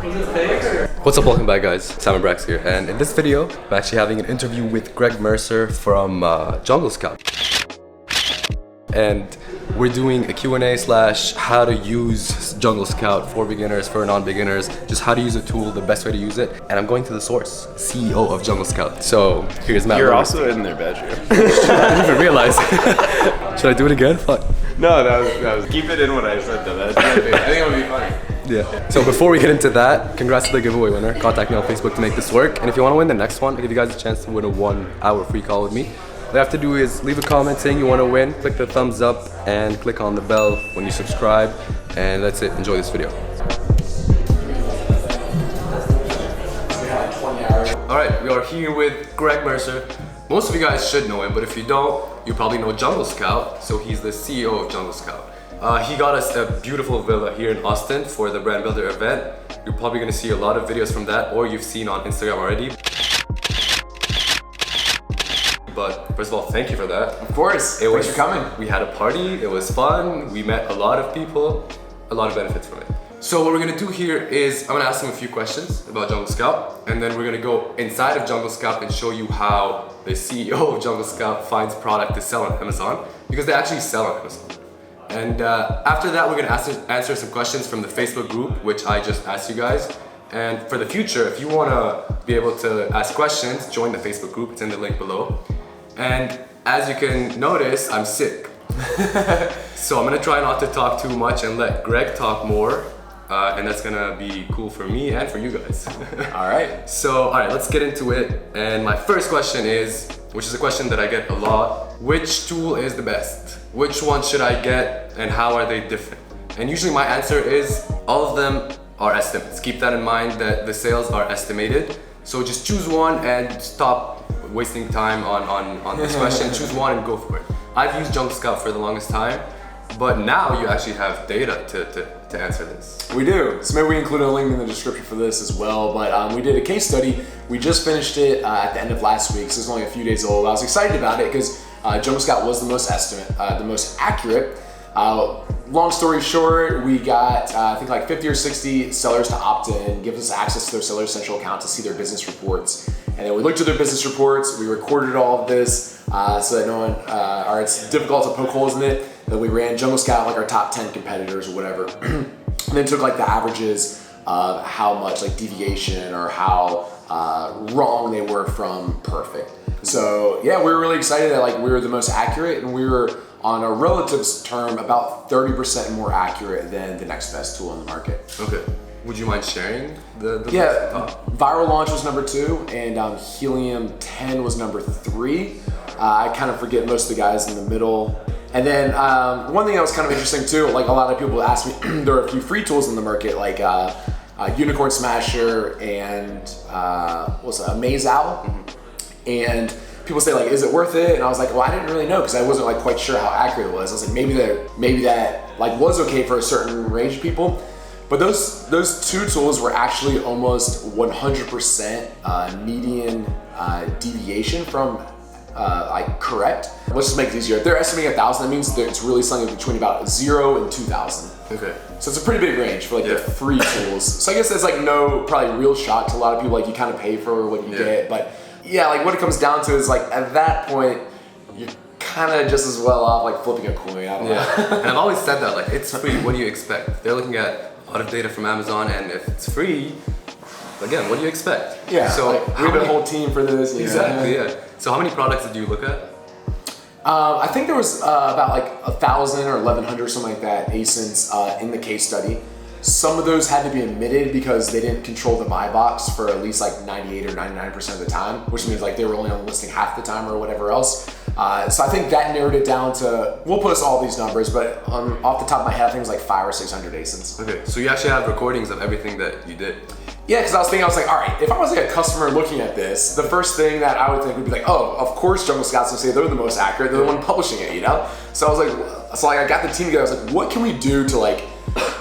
What's up, welcome back guys, Sam and Brax here, and in this video I'm actually having an interview with Greg Mercer from Jungle Scout. And we're doing a Q&A slash how to use Jungle Scout for beginners, for non-beginners, just how to use a tool, the best way to use it. And I'm going to the source, CEO of Jungle Scout. So here's Matt. You're also in their bedroom. I didn't even realize. Should I do it again? Fuck. No, that was keep it in what I said though. I think it would be funny. Yeah. So before we get into that, congrats to the giveaway winner. Contact me on Facebook to make this work. And if you want to win the next one, I'll give you guys a chance to win a 1-hour free call with me. All you have to do is leave a comment saying you want to win, click the thumbs up, and click on the bell when you subscribe. And that's it. Enjoy this video. Alright, we are here with Greg Mercer. Most of you guys should know him, but if you don't, you probably know Jungle Scout. So he's the CEO of Jungle Scout. He got us a beautiful villa here in Austin for the Brand Builder event. You're probably going to see a lot of videos from that, or you've seen on Instagram already. But first of all, thank you for that. Of course, thanks for coming. We had a party, it was fun, we met a lot of people, a lot of benefits from it. So what we're gonna do here is, I'm gonna ask him a few questions about Jungle Scout, and then we're gonna go inside of Jungle Scout and show you how the CEO of Jungle Scout finds product to sell on Amazon, because they actually sell on Amazon. And after that, we're gonna answer some questions from the Facebook group, which I just asked you guys. And for the future, if you wanna be able to ask questions, join the Facebook group, it's in the link below. And as you can notice, I'm sick. So I'm gonna try not to talk too much and let Greg talk more. And that's gonna be cool for me and for you guys. All right. So, all right, let's get into it. And my first question is, which is a question that I get a lot, which tool is the best? Which one should I get and how are they different? And usually my answer is, all of them are estimates. Keep that in mind that the sales are estimated. So just choose one and stop wasting time on this question. Choose one and go for it. I've used Jungle Scout for the longest time, but now you actually have data to answer this. We do. So maybe we include a link in the description for this as well. But we did a case study. We just finished it at the end of last week, so it's only a few days old. I was excited about it because Jungle Scout was the most accurate. Long story short, we got I think like 50 or 60 sellers to opt in, give us access to their Seller Central account to see their business reports. And then we looked at their business reports, we recorded all of this so that no one, or it's difficult to poke holes in it. Then we ran Jungle Scout like our top 10 competitors or whatever. And then took like the averages of how much like deviation or how wrong they were from perfect. So yeah, we were really excited that like we were the most accurate, and we were on a relative term about 30% more accurate than the next best tool in the market. Okay. Would you mind sharing the Yeah, Viral Launch was number 2, and Helium 10 was number 3. I kind of forget most of the guys in the middle. And then one thing that was kind of interesting too, like a lot of people ask me, there are a few free tools in the market, like Unicorn Smasher and what's that, Maze Owl. And people say like, is it worth it? And I was like, well, I didn't really know because I wasn't like quite sure how accurate it was. I was like, maybe that like was okay for a certain range of people. But those two tools were actually almost 100% median deviation from like correct. Let's just make it easier. If they're estimating 1,000, that means that it's really something between about 0 and 2,000. Okay. So it's a pretty big range for like the free tools. So I guess that's like no probably real shock to a lot of people. Like you kind of pay for what you get, but yeah, like what it comes down to is like at that point, you're kind of just as well off like flipping a coin. I don't know. And I've always said that, like it's free, what do you expect? They're looking at a lot of data from Amazon, and if it's free, again, what do you expect? Yeah, so like, we have a whole team for this. Exactly, yeah. So how many products did you look at? I think there was about like 1,000 or 1,100, something like that, ASINs in the case study. Some of those had to be omitted because they didn't control the buy box for at least like 98 or 99% of the time, which means like they were only on the listing half the time or whatever else. So I think that narrowed it down to, we'll post all these numbers, but off the top of my head, I think it was like 500 or 600 ASINs. Okay, so you actually have recordings of everything that you did? Yeah, because I was like, all right, if I was like a customer looking at this, the first thing that I would think would be like, oh, of course Jungle Scout's gonna say they're the most accurate, they're the one publishing it, you know? So I was like, I got the team together, I was like, what can we do to like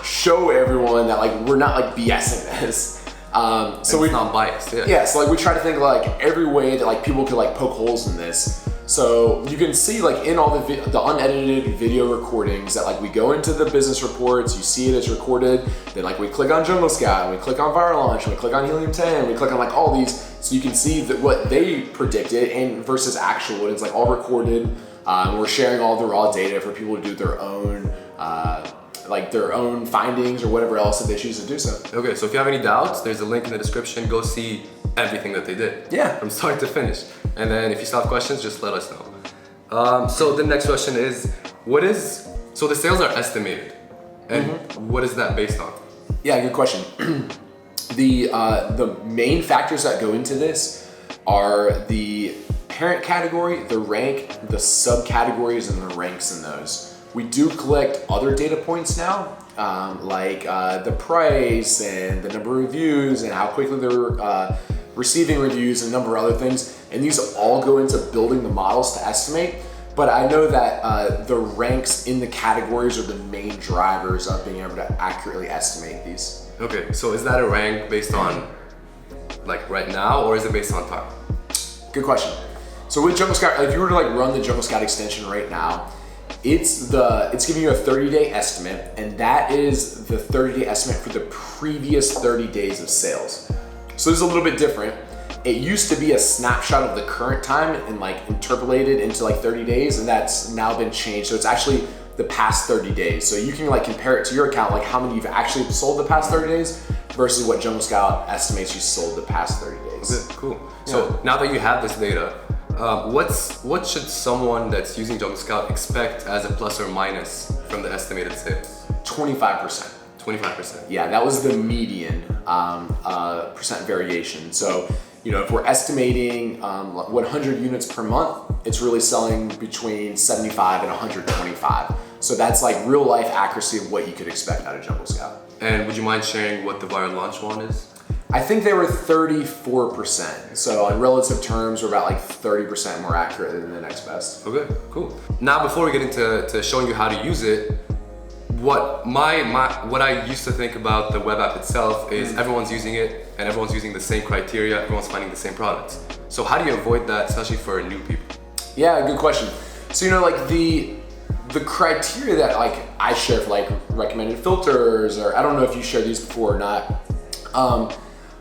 show everyone that like we're not like BSing this? So it's not biased. Yeah. Yeah. So like we try to think of like every way that like people could like poke holes in this. So you can see like in all the unedited video recordings that like we go into the business reports, you see it as recorded, then like we click on Jungle Scout, and we click on Viral Launch, and we click on Helium 10, we click on like all these, so you can see that what they predicted and versus actual, and it's like all recorded. We're sharing all the raw data for people to do their own their own findings or whatever else that they choose to do so. Okay, so if you have any doubts, there's a link in the description. Go see everything that they did. Yeah. From start to finish. And then if you still have questions, just let us know. So the next question is, so the sales are estimated. And what is that based on? Yeah, good question. The main factors that go into this are the parent category, the rank, the subcategories, and the ranks in those. We do collect other data points now, like the price and the number of reviews and how quickly they're receiving reviews and a number of other things. And these all go into building the models to estimate. But I know that the ranks in the categories are the main drivers of being able to accurately estimate these. Okay, so is that a rank based on like right now, or is it based on time? Good question. So with Jungle Scout, if you were to like run the Jungle Scout extension right now, it's giving you a 30-day estimate, and that is the 30-day estimate for the previous 30 days of sales. So this is a little bit different. It used to be a snapshot of the current time and like interpolated into like 30 days, and that's now been changed. So it's actually the past 30 days. So you can like compare it to your account, like how many you've actually sold the past 30 days versus what Jungle Scout estimates you sold the past 30 days. Okay, cool. So now that you have this data, what should someone that's using Jungle Scout expect as a plus or minus from the estimated sales? 25%. 25%. Yeah, that was the median percent variation. So, if we're estimating 100 units per month, it's really selling between 75 and 125. So that's like real life accuracy of what you could expect out of Jungle Scout. And would you mind sharing what the viral launch one is? I think they were 34%. So in relative terms, we're about like 30% more accurate than the next best. Okay, cool. Now, before we get into showing you how to use it, what I used to think about the web app itself is everyone's using it and everyone's using the same criteria, everyone's finding the same products. So how do you avoid that, especially for new people? Yeah, good question. So like the criteria that like I share for like recommended filters, or I don't know if you shared these before or not.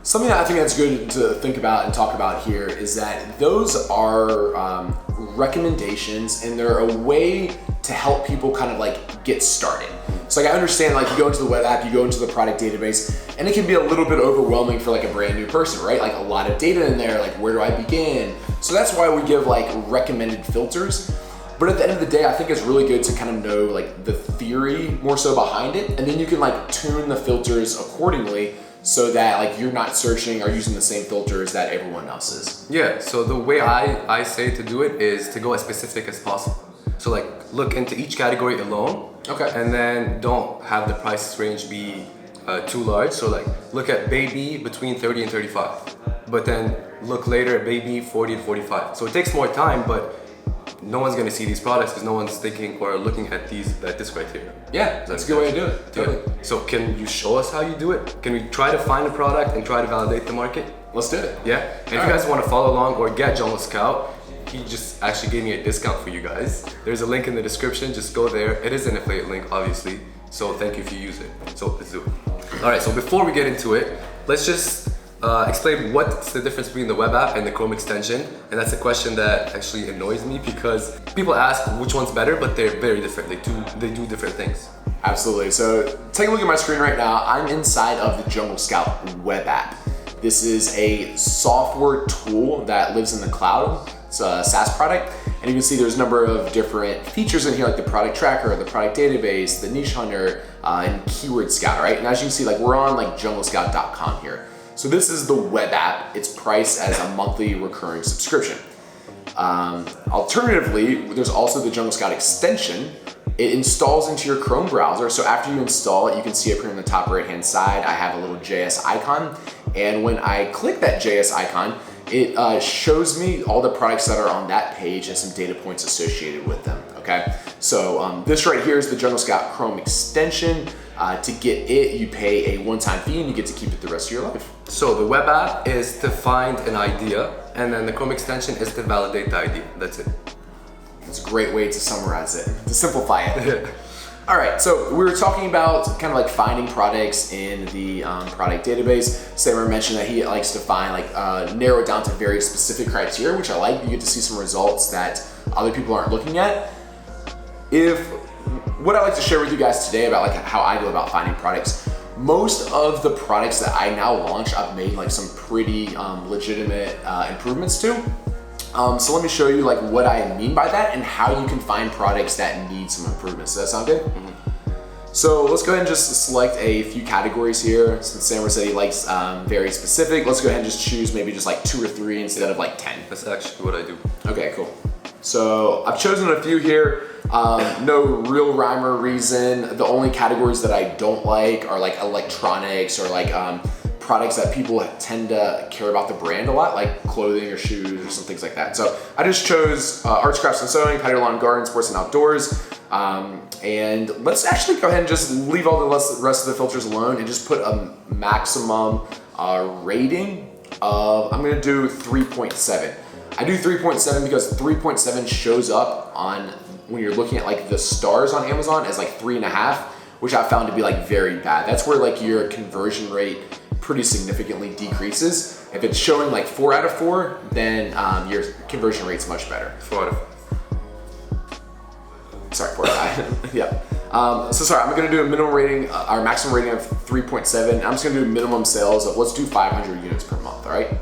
Something that I think that's good to think about and talk about here is that those are recommendations, and they're a way to help people kind of like get started. So like I understand, like you go into the web app, you go into the product database, and it can be a little bit overwhelming for like a brand new person, right? Like a lot of data in there, like where do I begin? So that's why we give like recommended filters. But at the end of the day, I think it's really good to kind of know like the theory more so behind it, and then you can like tune the filters accordingly so that like you're not searching or using the same filters that everyone else is. Yeah, so the way I say to do it is to go as specific as possible. So like look into each category alone. Okay. And then don't have the price range be too large. So like look at baby between 30 and 35, but then look later at baby 40 and 45. So it takes more time, but no one's gonna see these products because no one's thinking or looking at this criteria. Yeah, that's a good way to do it. Totally. Yeah. So can you show us how you do it? Can we try to find a product and try to validate the market? Let's do it. Yeah. And if you guys want to follow along or get Jungle Scout, he just actually gave me a discount for you guys. There's a link in the description. Just go there. It is an affiliate link, obviously. So thank you if you use it. So let's do it. All right. So before we get into it, let's just explain what's the difference between the web app and the Chrome extension. And that's a question that actually annoys me because people ask which one's better, but they're very different. They do different things. Absolutely. So take a look at my screen right now. I'm inside of the Jungle Scout web app. This is a software tool that lives in the cloud. It's a SaaS product. And you can see there's a number of different features in here, like the product tracker, the product database, the niche hunter, and keyword scout, right? And as you can see, like we're on like junglescout.com here. So this is the web app. It's priced as a monthly recurring subscription. Alternatively, there's also the Jungle Scout extension. It installs into your Chrome browser. So after you install it, you can see up here in the top right-hand side, I have a little JS icon. And when I click that JS icon, it shows me all the products that are on that page and some data points associated with them, okay? So this right here is the Jungle Scout Chrome extension. To get it, you pay a one-time fee and you get to keep it the rest of your life. So the web app is to find an idea, and then the Chrome extension is to validate the idea. That's it. It's a great way to summarize it, to simplify it. All right, so we were talking about kind of like finding products in the product database. Samer mentioned that he likes to find narrow it down to very specific criteria, which I like. You get to see some results that other people aren't looking at. What I'd like to share with you guys today about like how I go about finding products. Most of the products that I now launch, I've made like some pretty legitimate improvements to. So let me show you like what I mean by that and how you can find products that need some improvements. Does that sound good? Mm-hmm. So let's go ahead and just select a few categories here. Since Samer said he likes very specific, let's go ahead and just choose maybe just like 2 or 3 instead of like 10. That's actually what I do. Okay, cool. So I've chosen a few here. No real rhyme or reason. The only categories that I don't like are like electronics or like products that people tend to care about the brand a lot, like clothing or shoes or some things like that. So I just chose arts, crafts, and sewing, patio, lawn, garden, sports, and outdoors. And let's actually go ahead and just leave all the rest of the filters alone and just put a maximum rating of, I'm gonna do 3.7. I do 3.7 because 3.7 shows up on, when you're looking at like the stars on Amazon, as like 3.5, which I found to be like very bad. That's where like your conversion rate pretty significantly decreases. If it's showing like 4 out of 4, then your conversion rate's much better. 4 out of 4. Sorry, 4 out of 5. Yeah. So sorry, I'm gonna do a minimum rating, our maximum rating of 3.7. I'm just gonna do minimum sales of, let's do 500 units per month, all right?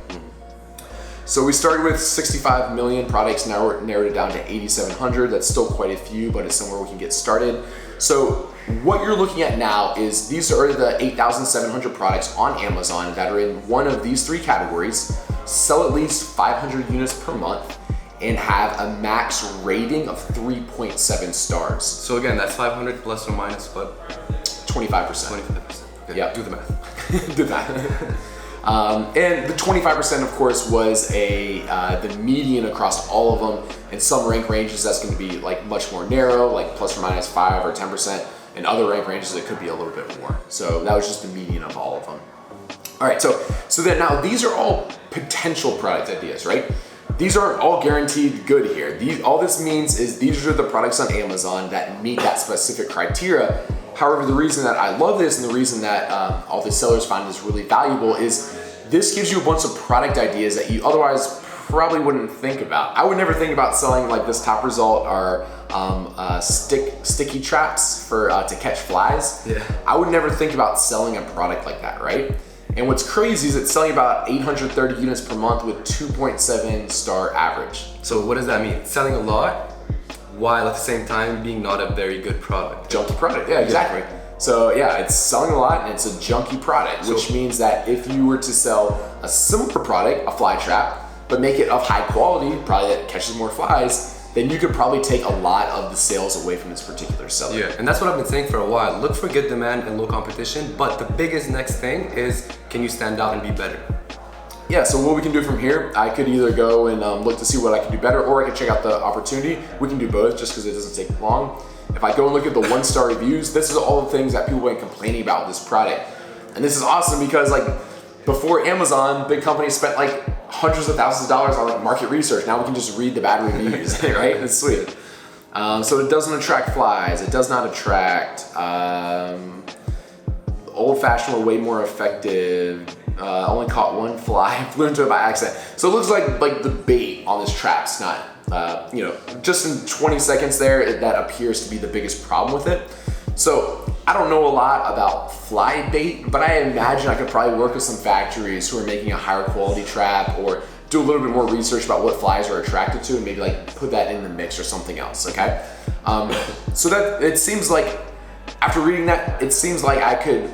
So we started with 65 million products, now we're narrowed it down to 8,700. That's still quite a few, but it's somewhere we can get started. So what you're looking at now is these are the 8,700 products on Amazon that are in one of these 3 categories, sell at least 500 units per month, and have a max rating of 3.7 stars. So again, that's 500 plus or minus what? 25%. 25%. Okay. Yeah. Do the math. Do that. And the 25%, of course, was the median across all of them. In some rank ranges, that's going to be like much more narrow, like plus or minus 5 or 10%. In other rank ranges, it could be a little bit more. So that was just the median of all of them. All right, so then now these are all potential product ideas, right? These aren't all guaranteed good here. All this means is these are the products on Amazon that meet that specific criteria. However, the reason that I love this and the reason that all the sellers find this really valuable is this gives you a bunch of product ideas that you otherwise probably wouldn't think about. I would never think about selling, like this top result are sticky traps for to catch flies. Yeah. I would never think about selling a product like that, right? And what's crazy is it's selling about 830 units per month with 2.7 star average. So what does that mean? Selling a lot, while at the same time being not a very good product. Junky product, yeah, exactly. So yeah, it's selling a lot and it's a junky product, which means that if you were to sell a similar product, a fly trap, but make it of high quality, probably that catches more flies, then you could probably take a lot of the sales away from this particular seller. Yeah, and that's what I've been saying for a while. Look for good demand and low competition, but the biggest next thing is, can you stand out and be better? Yeah, so what we can do from here, I could either go and look to see what I can do better, or I can check out the opportunity. We can do both just because it doesn't take long. If I go and look at the 1-star reviews, this is all the things that people have been complaining about with this product. And this is awesome because like before Amazon, big companies spent like hundreds of thousands of dollars on like market research. Now we can just read the bad reviews, right? It's sweet. So it doesn't attract flies. It does not attract. Old-fashioned were way more effective. Only caught 1 fly, flew into it by accident. So it looks like the bait on this trap's not, just in 20 seconds there, that appears to be the biggest problem with it. So I don't know a lot about fly bait, but I imagine I could probably work with some factories who are making a higher quality trap, or do a little bit more research about what flies are attracted to and maybe like put that in the mix or something else, okay? So that, it seems like, after reading that, it seems like I could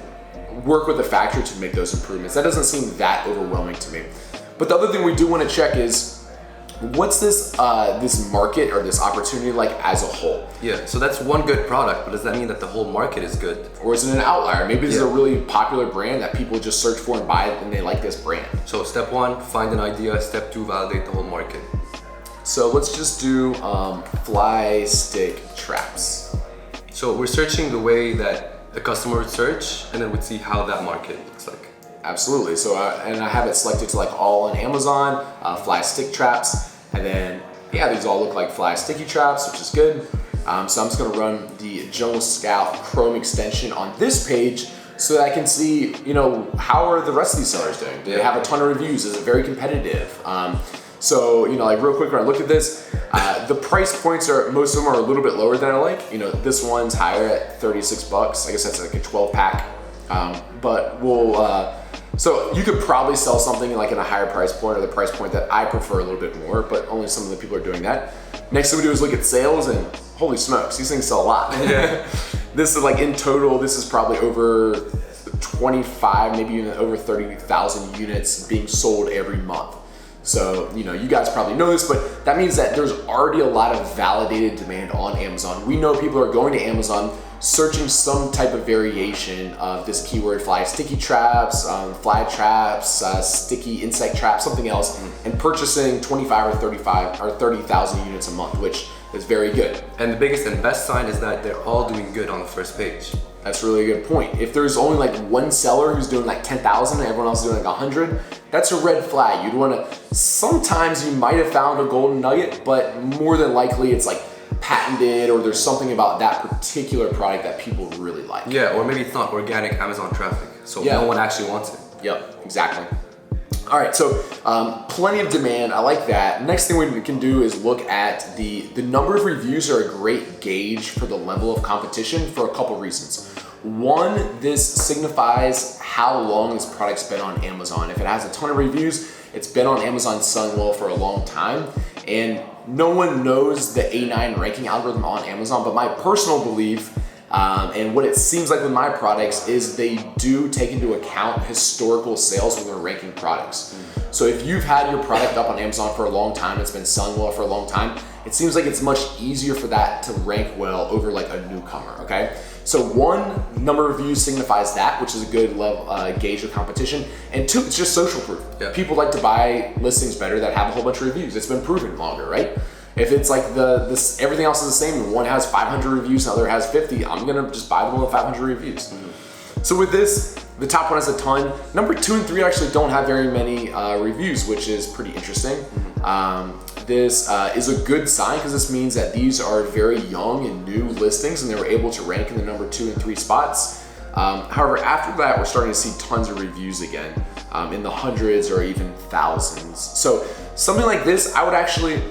work with the factory to make those improvements. That doesn't seem that overwhelming to me. But the other thing we do want to check is, what's this this market or this opportunity like as a whole? Yeah, so that's one good product, but does that mean that the whole market is good? Or is it an outlier? Maybe this is a really popular brand that people just search for and buy it and they like this brand. So step 1, find an idea. Step 2, validate the whole market. So let's just do fly stick traps. So we're searching the way that the customer would search, and then we'd see how that market looks like. Absolutely. So, and I have it selected to like all on Amazon, fly stick traps, and then yeah, these all look like fly sticky traps, which is good. So I'm just gonna run the Jungle Scout Chrome extension on this page so that I can see, you know, how are the rest of these sellers doing? Do they have a ton of reviews? Is it very competitive? So, you know, like real quick, when I look at this, the price points are, most of them are a little bit lower than I like. You know, this one's higher at 36 bucks. I guess that's like a 12 pack. But we'll, so you could probably sell something like in a higher price point or the price point that I prefer a little bit more, but only some of the people are doing that. Next thing we do is look at sales, and holy smokes, these things sell a lot. Yeah. This is like in total, this is probably over 25, maybe even over 30,000 units being sold every month. So, you know, you guys probably know this, but that means that there's already a lot of validated demand on Amazon. We know people are going to Amazon, searching some type of variation of this keyword, fly sticky traps, fly traps, sticky insect traps, something else, and purchasing 25 or 30,000 units a month, which is very good. And the biggest and best sign is that they're all doing good on the first page. That's really a good point. If there's only like one seller who's doing like 10,000 and everyone else is doing like 100, that's a red flag. You'd wanna, sometimes you might have found a golden nugget, but more than likely it's like patented or there's something about that particular product that people really like. Yeah, or maybe it's not organic Amazon traffic, so no one actually wants it. Yep, exactly. All right, so plenty of demand, I like that. Next thing we can do is look at the number of reviews are a great gauge for the level of competition for a couple reasons. One, this signifies how long this product's been on Amazon. If it has a ton of reviews, it's been on Amazon's Sunwell for a long time, and no one knows the A9 ranking algorithm on Amazon, but my personal belief and what it seems like with my products is they do take into account historical sales when they're ranking products. So if you've had your product up on Amazon for a long time, it's been selling well for a long time, it seems like it's much easier for that to rank well over like a newcomer, okay? So one, number of views signifies that, which is a good level, gauge of competition. And two, it's just social proof. Yeah. People like to buy listings better that have a whole bunch of reviews. It's been proven longer, right? If it's like everything else is the same, and one has 500 reviews and the other has 50, I'm gonna just buy the one with 500 reviews. So with this, the top one has a ton. Number 2 and 3 actually don't have very many reviews, which is pretty interesting. This is a good sign because this means that these are very young and new listings and they were able to rank in the number 2 and 3 spots. However, after that, we're starting to see tons of reviews again in the hundreds or even thousands. So something like this, I would actually,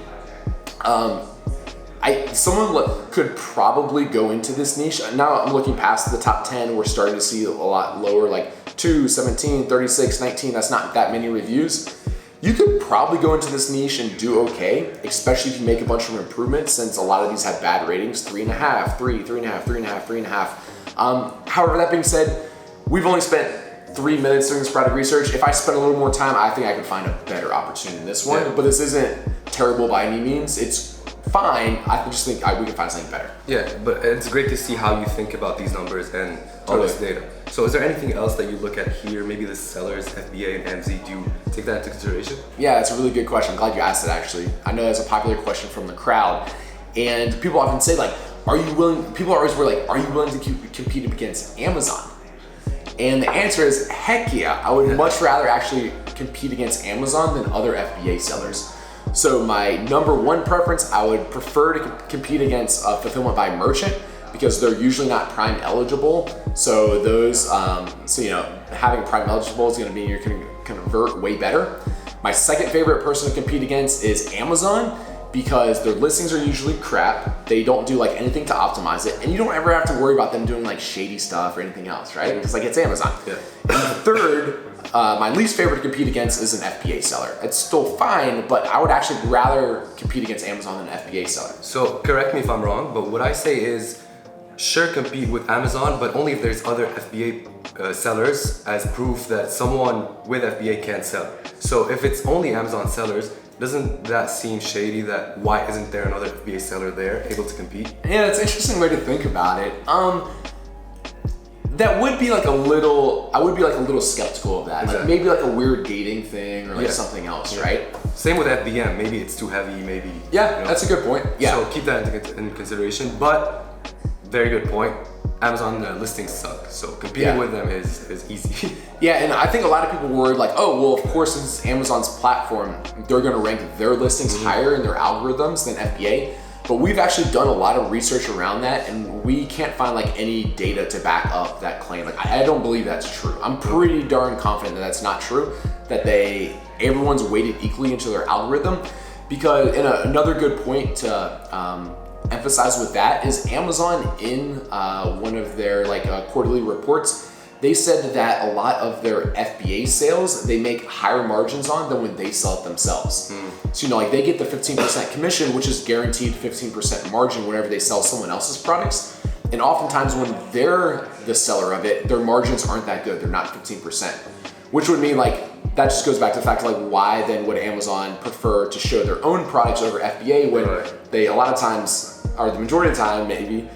someone could probably go into this niche. Now I'm looking past the top 10, we're starting to see a lot lower, like 2, 17, 36, 19, that's not that many reviews. You could probably go into this niche and do okay, especially if you make a bunch of improvements, since a lot of these have bad ratings, 3.5, 3, 3.5, 3.5, 3.5. However, that being said, we've only spent 3 minutes doing this product research. If I spent a little more time, I think I could find a better opportunity than this one, but this isn't terrible by any means. It's fine. I just think we can find something better. Yeah, but it's great to see how you think about these numbers and all this data. So is there anything else that you look at here? Maybe the sellers, FBA and MZ, do you take that into consideration? Yeah, it's a really good question. I'm glad you asked it actually. I know that's a popular question from the crowd. And people often say like, people are always like, are you willing to compete against Amazon? And the answer is heck yeah. I would much rather actually compete against Amazon than other FBA sellers. So my number 1 preference, I would prefer to compete against fulfillment by merchant because they're usually not Prime eligible. So those, having Prime eligible is gonna mean you're gonna convert way better. My second favorite person to compete against is Amazon because their listings are usually crap. They don't do like anything to optimize it, and you don't ever have to worry about them doing like shady stuff or anything else, right? Because like it's Amazon. Yeah. And third, my least favorite to compete against is an FBA seller. It's still fine, but I would actually rather compete against Amazon than an FBA seller. So correct me if I'm wrong, but what I say is, sure, compete with Amazon, but only if there's other FBA sellers as proof that someone with FBA can't sell. So if it's only Amazon sellers, doesn't that seem shady? That why isn't there another FBA seller there able to compete? Yeah, it's an interesting way to think about it. That would be like I would be like a little skeptical of that. Exactly. Like maybe like a weird gating thing or like something else, right? Same with FBM, maybe it's too heavy, maybe. Yeah, that's a good point. Yeah. So keep that in consideration, but very good point. Amazon listings suck, so competing with them is easy. Yeah, and I think a lot of people were like, oh, well, of course, since it's Amazon's platform, they're gonna rank their listings higher in their algorithms than FBA. But we've actually done a lot of research around that, and we can't find like any data to back up that claim. Like, I don't believe that's true. I'm pretty darn confident that that's not true, that everyone's weighted equally into their algorithm. Because, and another good point to emphasize with that is Amazon in one of their quarterly reports, they said that a lot of their FBA sales, they make higher margins on than when they sell it themselves. So, like they get the 15% commission, which is guaranteed 15% margin whenever they sell someone else's products. And oftentimes when they're the seller of it, their margins aren't that good. They're not 15%, which would mean that just goes back to the fact of why then would Amazon prefer to show their own products over FBA when they a lot of times, or the majority of the time maybe,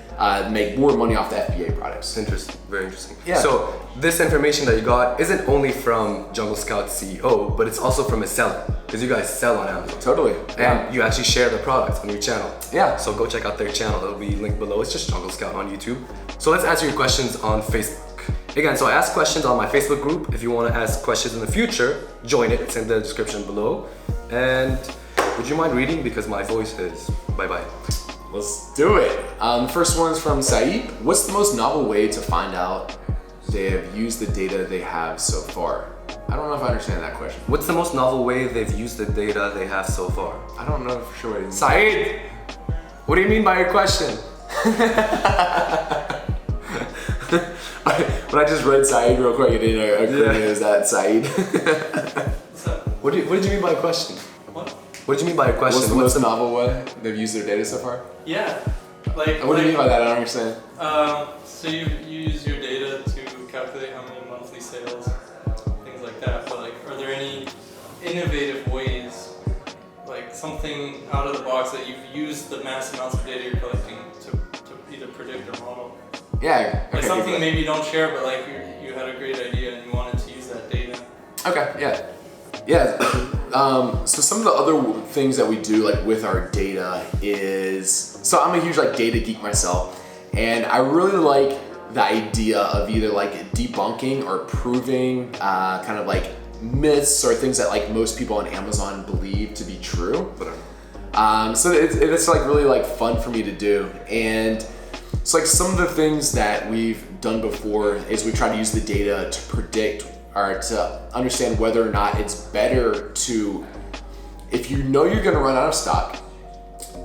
make more money off the FBA products. Interesting, very interesting. Yeah. So this information that you got isn't only from Jungle Scout's CEO, but it's also from a seller, because you guys sell on Amazon. Totally. And you actually share the products on your channel. Yeah. So go check out their channel. It'll be linked below. It's just Jungle Scout on YouTube. So let's answer your questions on Facebook. Again, so I ask questions on my Facebook group. If you want to ask questions in the future, join it. It's in the description below. And would you mind reading? Because my voice is bye-bye. Let's do it. The first one is from Saeed. What's the most novel way to find out they have used the data they have so far? I don't know if I understand that question. What's the most novel way they've used the data they have so far? I don't know for sure what it means. Saeed, what do you mean by your question? When I just read Saeed real quick, I didn't agree is that Saeed. What did you mean by a question? What? What did you mean by a question? What's the most novel way they've used their data so far? Yeah. What do you mean by that? I don't understand. So you use your data to calculate how many monthly sales, things like that. But are there any innovative ways, something out of the box that you've used the mass amounts of data you're collecting to either predict or model? Yeah. Okay, something maybe you don't share, but you had a great idea and you wanted to use that data. Okay. Yeah. Yeah. So some of the other things that we do with our data is, so I'm a huge data geek myself, and I really like the idea of either debunking or proving kind of myths or things that most people on Amazon believe to be true. So it's really fun for me to do. And it's some of the things that we've done before is we try to use the data to predict or to understand whether or not it's better to, if you know you're gonna run out of stock,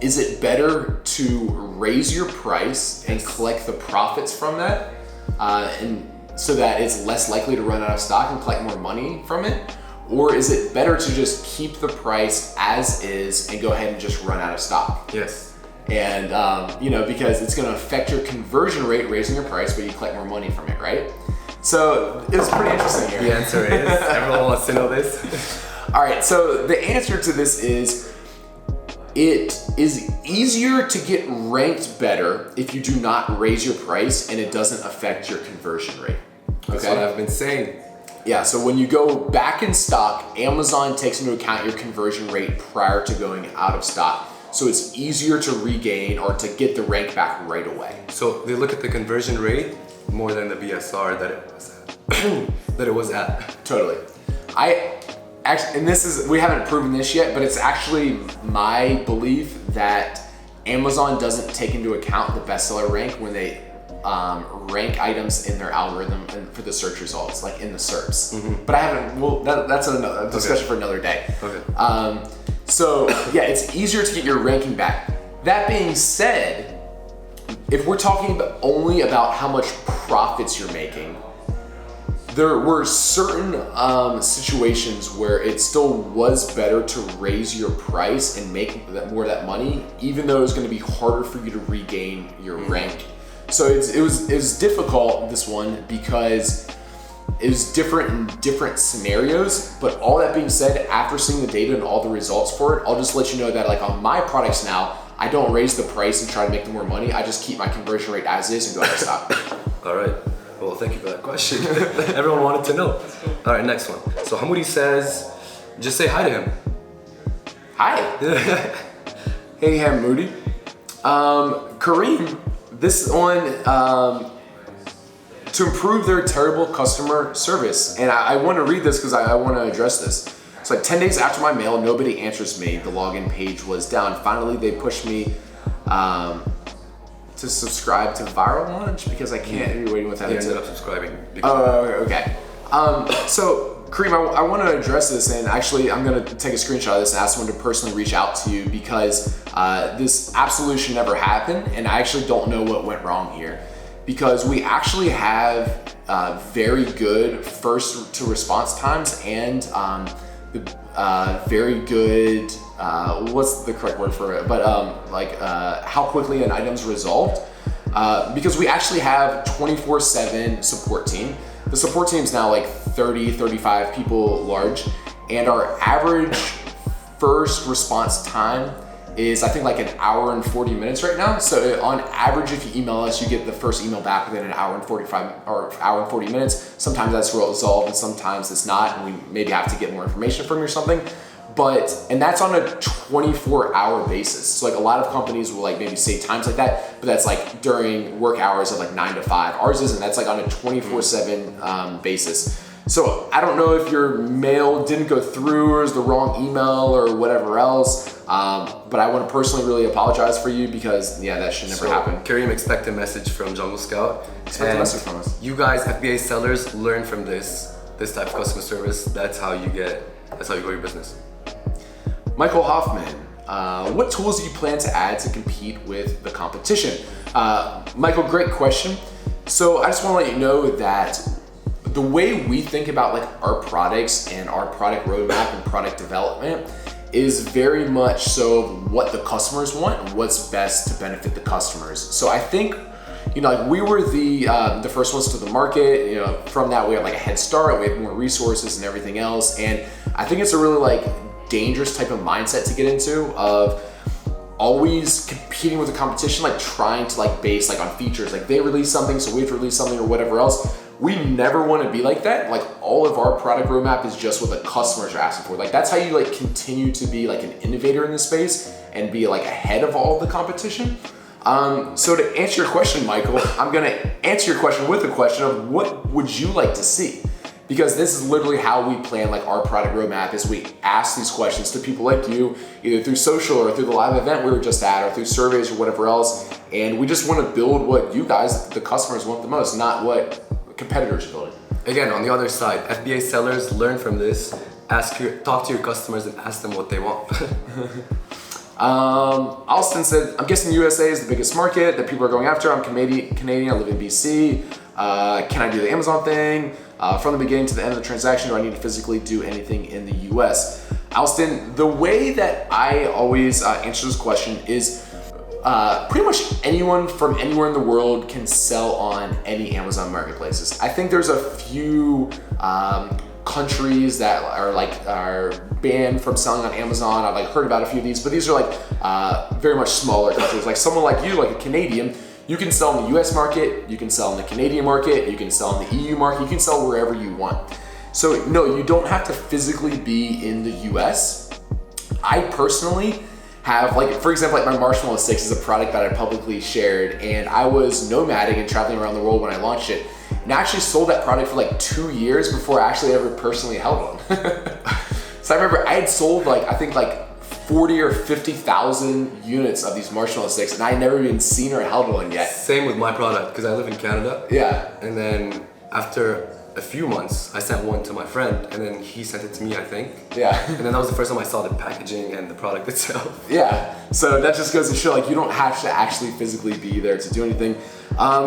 is it better to raise your price and collect the profits from that, and so that it's less likely to run out of stock and collect more money from it? Or is it better to just keep the price as is and go ahead and just run out of stock? Yes. And because it's gonna affect your conversion rate, raising your price, but you collect more money from it, right? So it's pretty interesting here. The answer is, everyone wants to know this. All right, so the answer to this is, it is easier to get ranked better if you do not raise your price and it doesn't affect your conversion rate. That's what I've been saying. Yeah, so when you go back in stock, Amazon takes into account your conversion rate prior to going out of stock. So it's easier to regain or to get the rank back right away. So they look at the conversion rate more than the BSR that it was at. Totally. And we haven't proven this yet, but it's actually my belief that Amazon doesn't take into account the bestseller rank when they rank items in their algorithm and for the search results, in the SERPs. Mm-hmm. But that's another discussion for another day. Okay. So yeah, it's easier to get your ranking back. That being said, if we're talking only about how much profits you're making, there were certain situations where it still was better to raise your price and make more of that money, even though it was going to be harder for you to regain your rank. So it was difficult, this one, because it was different in different scenarios. But all that being said, after seeing the data and all the results for it, I'll just let you know that on my products now, I don't raise the price and try to make them more money. I just keep my conversion rate as is and go out of stock. All right. Well, thank you for that question. Everyone wanted to know. All right, next one. So Hamudi says, just say hi to him. Hi. Hey, Hamudi. Kareem, this one, to improve their terrible customer service. And I want to read this because I want to address this. It's like 10 days after my mail, nobody answers me. The login page was down. Finally, they pushed me to subscribe to Viral Launch because I can't be waiting with that. You ended up subscribing. Oh, okay. So Kareem, I want to address this, and actually I'm going to take a screenshot of this and ask someone to personally reach out to you because this absolutely should never happen, and I actually don't know what went wrong here. Because we actually have very good first to response times and very good, what's the correct word for it? But how quickly an item's resolved. Because we actually have 24/7 support team. The support team is now like 30, 35 people large, and our average first response time is I think like an hour and 40 minutes right now. So on average, if you email us, you get the first email back within an hour and 45 or hour and 40 minutes. Sometimes that's resolved and sometimes it's not, and we maybe have to get more information from you or something. And that's on a 24-hour basis. So like a lot of companies will like maybe say times like that, but that's like during work hours of like 9 to 5. Ours isn't. That's like on a 24/7 basis. So I don't know if your mail didn't go through or is the wrong email or whatever else, but I want to personally really apologize for you because that should never happen. Kareem, expect a message from Jungle Scout. Expect a message from us. You guys, FBA sellers, learn from this type of customer service. That's how you grow your business. Michael Hoffman, what tools do you plan to add to compete with the competition? Michael, great question. So I just want to let you know that the way we think about like our products and our product roadmap and product development is very much so what the customers want and what's best to benefit the customers. So I think, like we were the first ones to the market. From that we have like a head start. We have more resources and everything else. And I think it's a really like dangerous type of mindset to get into of always competing with the competition, like trying to like base like on features. Like they release something, so we have to release something or whatever else. We never want to be like that. Like all of our product roadmap is just what the customers are asking for. Like that's how you like continue to be like an innovator in the space and be like ahead of all of the competition. So to answer your question, Michael, I'm gonna answer your question with a question of what would you like to see? Because this is literally how we plan like our product roadmap is we ask these questions to people like you, either through social or through the live event we were just at or through surveys or whatever else. And we just want to build what you guys, the customers, want the most, not what competitors are building. Again, on the other side, FBA sellers, learn from this. Talk to your customers and ask them what they want. Alston said, I'm guessing USA is the biggest market that people are going after. I'm Canadian, I live in BC. Can I do the Amazon thing? From the beginning to the end of the transaction, do I need to physically do anything in the US? Alston, the way that I always answer this question is pretty much anyone from anywhere in the world can sell on any Amazon marketplaces. I think there's a few countries that are banned from selling on Amazon. I've like heard about a few of these, but these are like very much smaller countries. Like someone like you, like a Canadian, you can sell in the US market, you can sell in the Canadian market, you can sell in the EU market, you can sell wherever you want. So no, you don't have to physically be in the US. I personally have, like, for example, like my marshmallow sticks is a product that I publicly shared, and I was nomading and traveling around the world when I launched it, and I actually sold that product for like 2 years before I actually ever personally held one. So I remember I had sold like, I think like 40 or 50,000 units of these marshmallow sticks, and I had never even seen or held one yet. Same with my product, because I live in Canada. Yeah. And then after a few months, I sent one to my friend, and then he sent it to me, I think. Yeah. And then that was the first time I saw the packaging and the product itself. Yeah. So that just goes to show, like, you don't have to actually physically be there to do anything.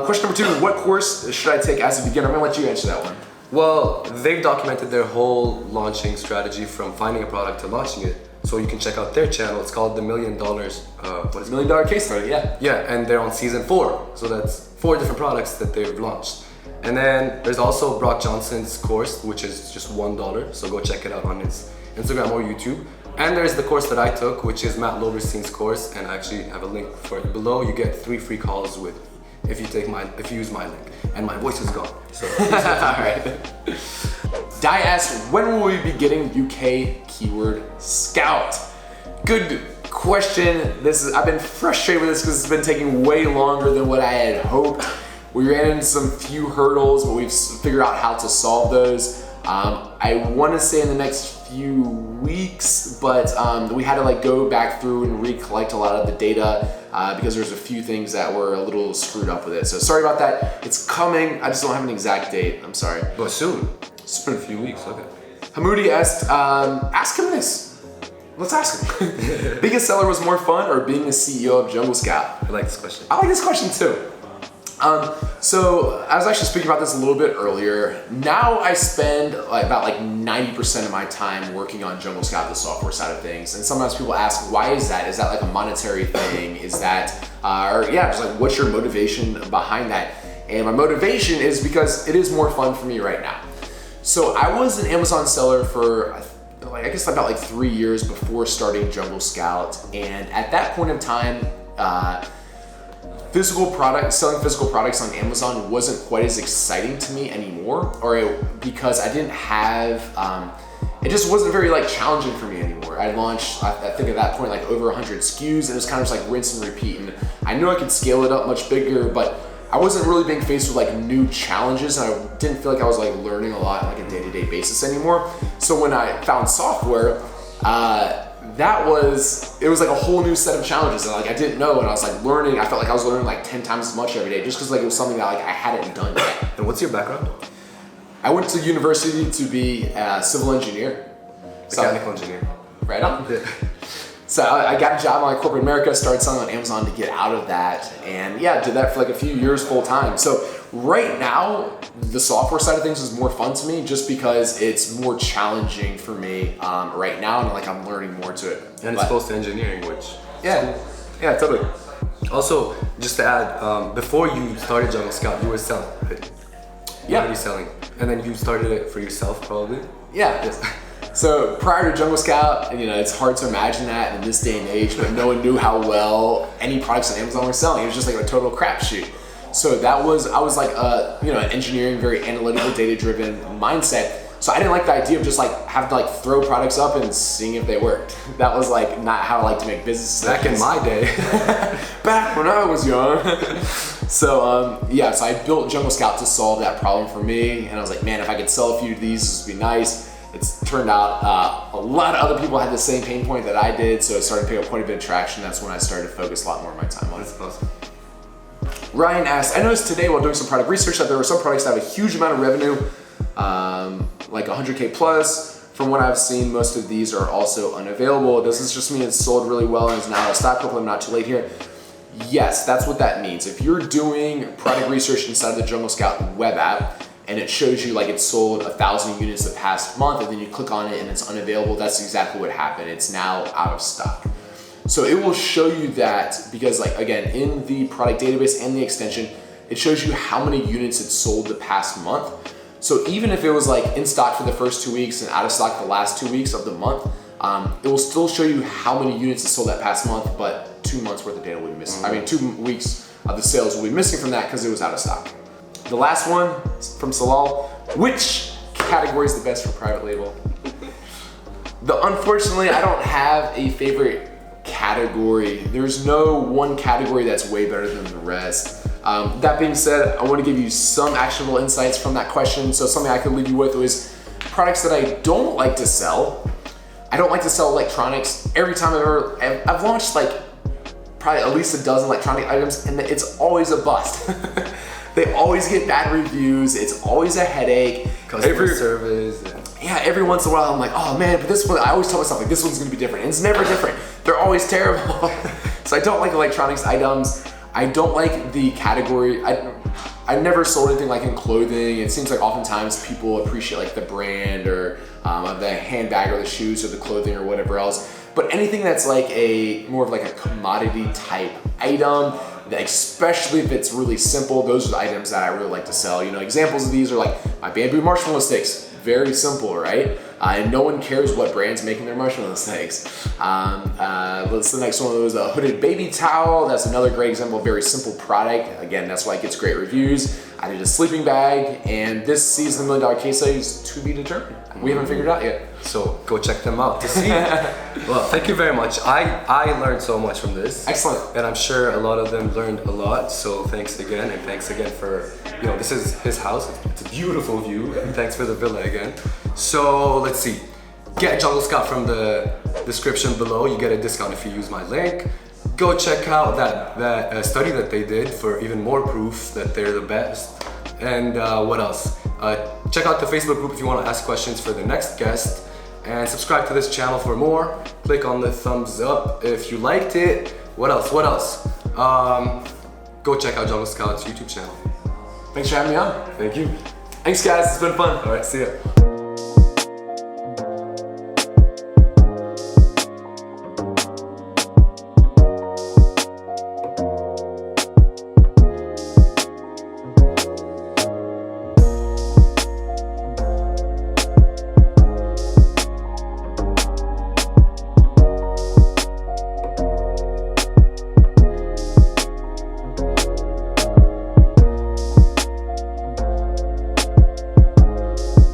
Question number 2, what course should I take as a beginner? I'm gonna let you answer that one. Well, they've documented their whole launching strategy from finding a product to launching it. So you can check out their channel. It's called the $1 Million. $1 Million Case Study, yeah. Yeah, and they're on season 4. So that's 4 different products that they've launched. And then there's also Brock Johnson's course, which is just $1. So go check it out on his Instagram or YouTube. And there's the course that I took, which is Matt Loberstein's course, and I actually have a link for it below. You get 3 free calls with if you use my link, and my voice is gone. So all right. Di asked, when will we be getting UK Keyword Scout? Good question. I've been frustrated with this because it's been taking way longer than what I had hoped. We ran into some few hurdles, but we've figured out how to solve those. I want to say in the next few weeks, but we had to like go back through and recollect a lot of the data because there's a few things that were a little screwed up with it. So sorry about that. It's coming. I just don't have an exact date. I'm sorry. But soon. It's been a few weeks. Okay. Hamudi asked, ask him this. Let's ask him. Being a seller was more fun or being the CEO of Jungle Scout? I like this question. I like this question too. So I was actually speaking about this a little bit earlier. Now I spend about 90% of my time working on Jungle Scout, the software side of things. And sometimes people ask, why is that? Is that like a monetary thing? Is that, just like, what's your motivation behind that? And my motivation is because it is more fun for me right now. So I was an Amazon seller for, I guess about 3 years before starting Jungle Scout. And at that point in time, selling physical products on Amazon wasn't quite as exciting to me anymore, because I didn't have, it just wasn't very challenging for me anymore. I launched, I think at that point, over 100 SKUs, and it was kind of just rinse and repeat. And I knew I could scale it up much bigger, but I wasn't really being faced with new challenges, and I didn't feel like I was learning a lot on a day-to-day basis anymore. So when I found software, it was a whole new set of challenges that I didn't know, and I was learning. I felt like I was learning 10 times as much every day, just because it was something that I hadn't done yet. And what's your background? I went to university to be a civil engineer. Mechanical engineer. Right on. So I got a job on corporate America, started selling on Amazon to get out of that, and did that for a few years full time. So right now, the software side of things is more fun to me just because it's more challenging for me right now, and I'm learning more to it. And it's close to engineering, which... Yeah, totally. Also, just to add, before you started Jungle Scout, you were selling, right? Yeah. Already selling. And then you started it for yourself, probably? Yeah. Yes. So prior to Jungle Scout, it's hard to imagine that in this day and age, but no one knew how well any products on Amazon were selling. It was just a total crapshoot. So I was an engineering, very analytical, data-driven mindset. So I didn't like the idea of just having to throw products up and seeing if they worked. That was not how I like to make business decisions. Back in my day. Back when I was young. So so I built Jungle Scout to solve that problem for me, and I was like, man, if I could sell a few of these, this would be nice. It's turned out a lot of other people had the same pain point that I did, so it started to pick up quite a bit of traction. That's when I started to focus a lot more of my time on it. That's awesome. Ryan asked, I noticed today while doing some product research that there were some products that have a huge amount of revenue, 100K plus. From what I've seen, most of these are also unavailable. Does this just mean it's sold really well and is now out of stock? Hopefully I'm not too late here. Yes, that's what that means. If you're doing product research inside of the Jungle Scout web app, and it shows you it's sold 1,000 units the past month, and then you click on it and it's unavailable, that's exactly what happened. It's now out of stock. So it will show you that because again, in the product database and the extension, it shows you how many units it sold the past month. So even if it was in stock for the first 2 weeks and out of stock the last 2 weeks of the month, it will still show you how many units it sold that past month, but 2 months worth of data will be missing. 2 weeks of the sales will be missing from that because it was out of stock. The last one from Salal, which category is the best for private label? Unfortunately, I don't have a favorite category. There's no one category that's way better than the rest. That being said, I want to give you some actionable insights from that question. So something I could leave you with was products that I don't like to sell. I don't like to sell electronics. Every time I've launched probably at least a dozen electronic items, and it's always a bust. They always get bad reviews. It's always a headache. Customer service. Yeah, every once in a while I'm like, oh man, but this one, I always tell myself this one's gonna be different. And it's never different. They're always terrible. So I don't like electronics items. I don't like the category. I never sold anything in clothing. It seems oftentimes people appreciate the brand or the handbag or the shoes or the clothing or whatever else. But anything that's more of a commodity type item, especially if it's really simple, those are the items that I really like to sell. Examples of these are my bamboo marshmallow sticks. Very simple, right? and no one cares what brand's making their marshmallow sticks. What's the next one? It was a hooded baby towel. That's another great example of very simple product. Again, that's why it gets great reviews. I did a sleeping bag, and this season $1 million case study is to be determined. We haven't figured it out yet. So go check them out to see. Well, thank you very much. I learned so much from this. Excellent. And I'm sure a lot of them learned a lot. So thanks again, and thanks again for, this is his house. It's a beautiful view, and thanks for the villa again. So let's see. Get Jungle Scout from the description below. You get a discount if you use my link. Go check out that study that they did for even more proof that they're the best. And what else? Check out the Facebook group if you want to ask questions for the next guest. And subscribe to this channel for more. Click on the thumbs up if you liked it. What else? Go check out Jungle Scout's YouTube channel. Thanks for having me on. Thank you. Thanks, guys. It's been fun. All right, see ya.